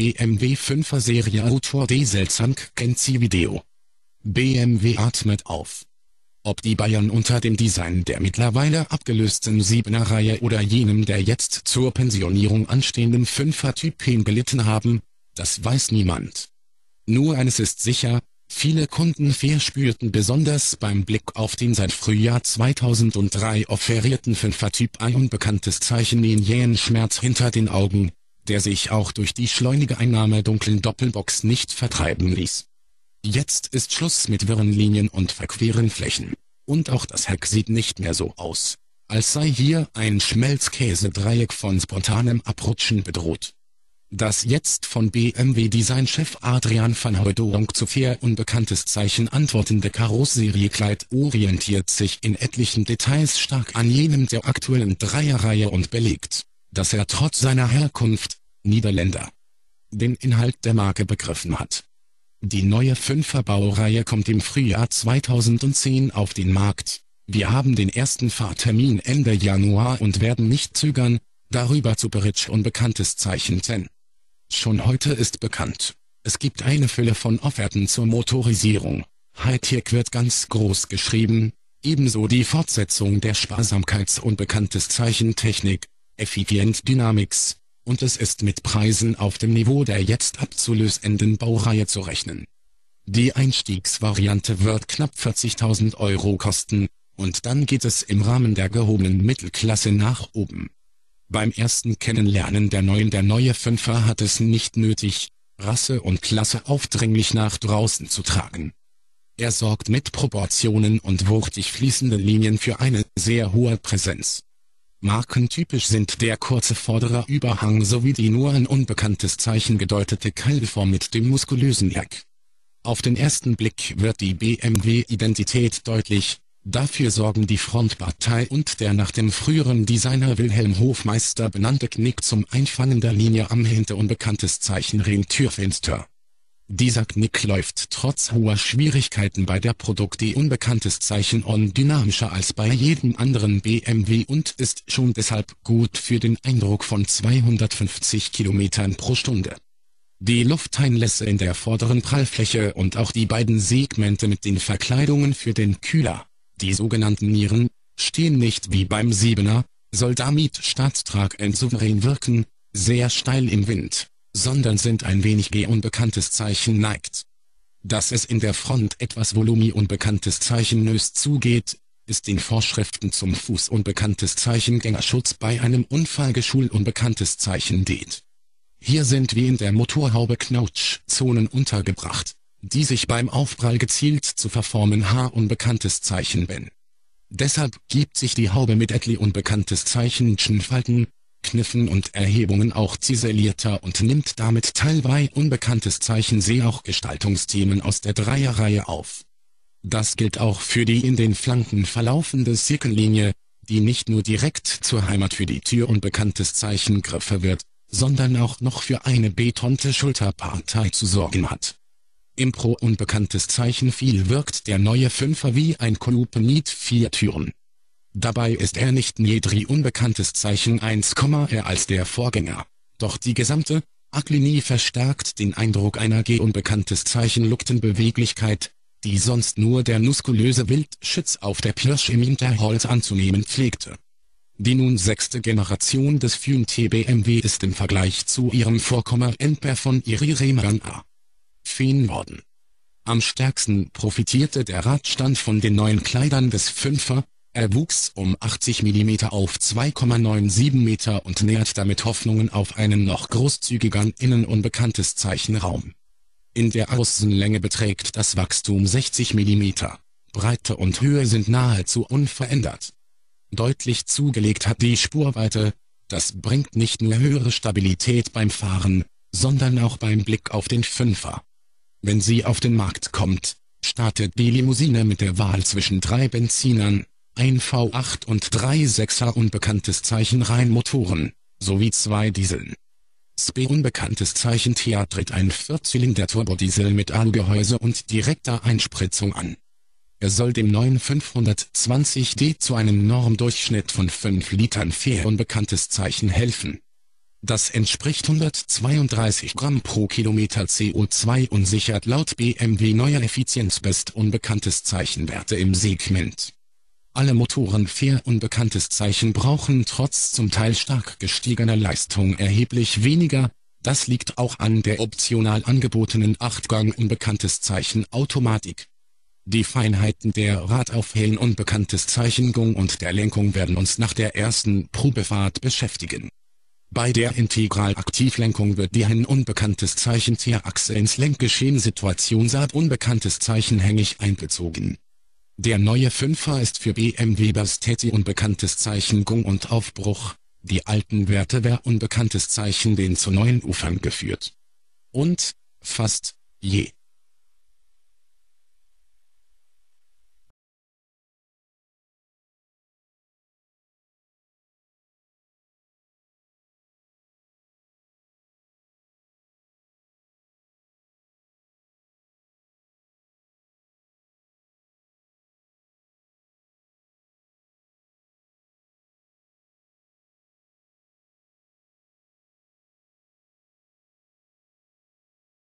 BMW 5er Serie Autor Diesel Zank Kenzi Video. BMW atmet auf. Ob die Bayern unter dem Design der mittlerweile abgelösten 7er Reihe oder jenem der jetzt zur Pensionierung anstehenden 5er Typen gelitten haben, das weiß niemand. Nur eines ist sicher: Viele Kunden verspürten besonders beim Blick auf den seit Frühjahr 2003 offerierten 5er Typ ein unbekanntes Zeichen den jähen Schmerz hinter den Augen, der sich auch durch die schleunige Einnahme dunklen Doppelbox nicht vertreiben ließ. Jetzt ist Schluss mit wirren Linien und verqueren Flächen. Und auch das Heck sieht nicht mehr so aus, als sei hier ein Schmelzkäse-Dreieck von spontanem Abrutschen bedroht. Das jetzt von BMW-Designchef Adrian van Hooydonk zuvor unbekanntes Zeichen antwortende Karosseriekleid orientiert sich in etlichen Details stark an jenem der aktuellen Dreierreihe und belegt, dass er trotz seiner Herkunft, Niederländer, den Inhalt der Marke begriffen hat. Die neue 5er Baureihe kommt im Frühjahr 2010 auf den Markt. Wir haben den ersten Fahrtermin Ende Januar und werden nicht zögern, darüber zu berichten. Unbekanntes Zeichen 10. Schon heute ist bekannt, es gibt eine Fülle von Offerten zur Motorisierung. Hightech wird ganz groß geschrieben, ebenso die Fortsetzung der Sparsamkeits-Unbekanntes Zeichen Technik, Effizient Dynamics, und es ist mit Preisen auf dem Niveau der jetzt abzulösenden Baureihe zu rechnen. Die Einstiegsvariante wird knapp 40.000 € kosten, und dann geht es im Rahmen der gehobenen Mittelklasse nach oben. Beim ersten Kennenlernen der neue 5er hat es nicht nötig, Rasse und Klasse aufdringlich nach draußen zu tragen. Er sorgt mit Proportionen und wuchtig fließenden Linien für eine sehr hohe Präsenz. Markentypisch sind der kurze vordere Überhang sowie die nur an unbekanntes Zeichen gedeutete Keilform mit dem muskulösen Heck. Auf den ersten Blick wird die BMW-Identität deutlich, dafür sorgen die Frontpartie und der nach dem früheren Designer Wilhelm Hofmeister benannte Knick zum Einfangen der Linie am hinter unbekanntes Zeichen Ringtürfenster. Dieser Knick läuft trotz hoher Schwierigkeiten bei der Produktidee unbekanntes Zeichen on dynamischer als bei jedem anderen BMW und ist schon deshalb gut für den Eindruck von 250 km pro Stunde. Die Lufteinlässe in der vorderen Prallfläche und auch die beiden Segmente mit den Verkleidungen für den Kühler, die sogenannten Nieren, stehen nicht wie beim 7er, soll damit staatstragend souverän wirken, sehr steil im Wind, sondern sind ein wenig unbekanntes Zeichen neigt. Dass es in der Front etwas unbekanntes Zeichenös zugeht, ist den Vorschriften zum Fuß unbekanntes Zeichen Gängerschutz bei einem Unfall geschult unbekanntes Zeichen DET. Hier sind wie in der Motorhaube Knautschzonen untergebracht, die sich beim Aufprall gezielt zu verformen unbekanntes Zeichen Ben. Deshalb gibt sich die Haube mit etli unbekanntes Zeichen Falten, Kniffen und Erhebungen auch ziselierter und nimmt damit teilweise unbekanntes Zeichen auch Gestaltungsthemen aus der Dreierreihe auf. Das gilt auch für die in den Flanken verlaufende Zirkellinie, die nicht nur direkt zur Heimat für die Tür unbekanntes Zeichen Griffe wird, sondern auch noch für eine betonte Schulterpartie zu sorgen hat. Im Pro unbekanntes Zeichen viel wirkt der neue 5er wie ein Coupe mit 4 Türen. Dabei ist er nicht niedrig unbekanntes Zeichen 1,er als der Vorgänger, doch die gesamte Aglinie verstärkt den Eindruck einer unbekanntes Zeichen Luktenbeweglichkeit, die sonst nur der muskulöse Wildschütz auf der Pirsch im Hinterholz anzunehmen pflegte. Die nun 6. Generation des Funte BMW ist im Vergleich zu ihrem Vorkommer Emper von Irireman A. worden. Am stärksten profitierte der Radstand von den neuen Kleidern des 5er. Er wuchs um 80 mm auf 2,97 Meter und nährt damit Hoffnungen auf einen noch großzügigeren innen unbekanntes Zeichenraum. In der Außenlänge beträgt das Wachstum 60 mm, Breite und Höhe sind nahezu unverändert. Deutlich zugelegt hat die Spurweite, das bringt nicht nur höhere Stabilität beim Fahren, sondern auch beim Blick auf den 5er. Wenn sie auf den Markt kommt, startet die Limousine mit der Wahl zwischen 3 Benzinern, ein V8 und 3 6er unbekanntes Zeichen Reihenmotoren, sowie 2 Dieseln. SP unbekanntes Zeichen tritt ein 4-Zylinder-Turbodiesel mit Alugehäuse und direkter Einspritzung an. Er soll dem neuen 520D zu einem Normdurchschnitt von 5 Litern unbekanntes Zeichen helfen. Das entspricht 132 Gramm pro Kilometer CO2 und sichert laut BMW neuer Effizienzbest unbekanntes Zeichenwerte im Segment. Alle Motoren fair unbekanntes Zeichen brauchen trotz zum Teil stark gestiegener Leistung erheblich weniger. Das liegt auch an der optional angebotenen 8-Gang unbekanntes Zeichen Automatik. Die Feinheiten der Radaufhellen unbekanntes Zeichengung und der Lenkung werden uns nach der ersten Probefahrt beschäftigen. Bei der Integral-Aktivlenkung wird die HEN unbekanntes Zeichen T-Achse ins Lenkgeschehen Situation Saat unbekanntes Zeichen hängig einbezogen. Der neue 5er ist für BMW Bastetti unbekanntes Zeichen Gung und Aufbruch, die alten Werte wär unbekanntes Zeichen den zu neuen Ufern geführt. Und, fast, je